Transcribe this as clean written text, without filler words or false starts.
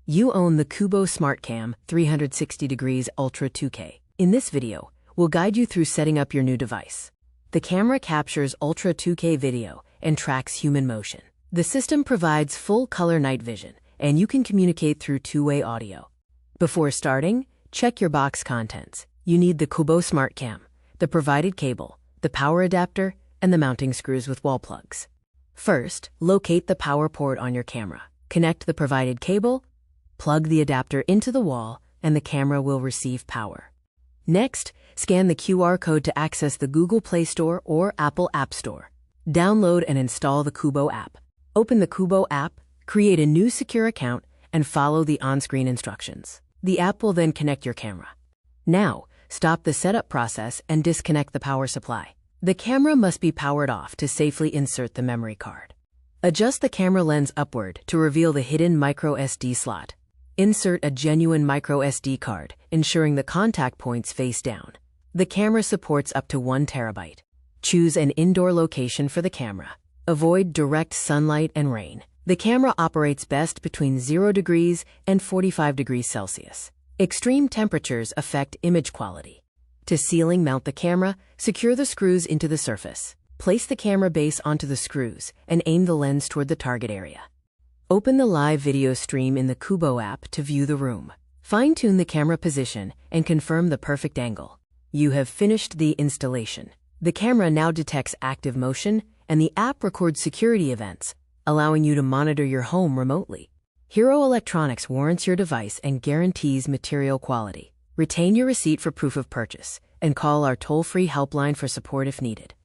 You own the Qubo SmartCam 360 degrees Ultra 2K. In this video, we'll guide you through setting up your new device. The camera captures Ultra 2K video and tracks human motion. The system provides full-color night vision, and you can communicate through two-way audio. Before starting, check your box contents. You need the Qubo SmartCam, the provided cable, the power adapter, and the mounting screws with wall plugs. First, locate the power port on your camera. Connect the provided cable, plug the adapter into the wall, and the camera will receive power. Next, scan the QR code to access the Google Play Store or Apple App Store. Download and install the Qubo app. Open the Qubo app, create a new secure account, and follow the on-screen instructions. The app will then connect your camera. Now, stop the setup process and disconnect the power supply. The camera must be powered off to safely insert the memory card. Adjust the camera lens upward to reveal the hidden microSD slot. Insert a genuine microSD card, ensuring the contact points face down. The camera supports up to 1 terabyte. Choose an indoor location for the camera. Avoid direct sunlight and rain. The camera operates best between 0 degrees and 45 degrees Celsius. Extreme temperatures affect image quality. To ceiling mount the camera, secure the screws into the surface. Place the camera base onto the screws and aim the lens toward the target area. Open the live video stream in the Qubo app to view the room. Fine-tune the camera position and confirm the perfect angle. You have finished the installation. The camera now detects active motion, and the app records security events, allowing you to monitor your home remotely. Hero Electronics warrants your device and guarantees material quality. Retain your receipt for proof of purchase, and call our toll-free helpline for support if needed.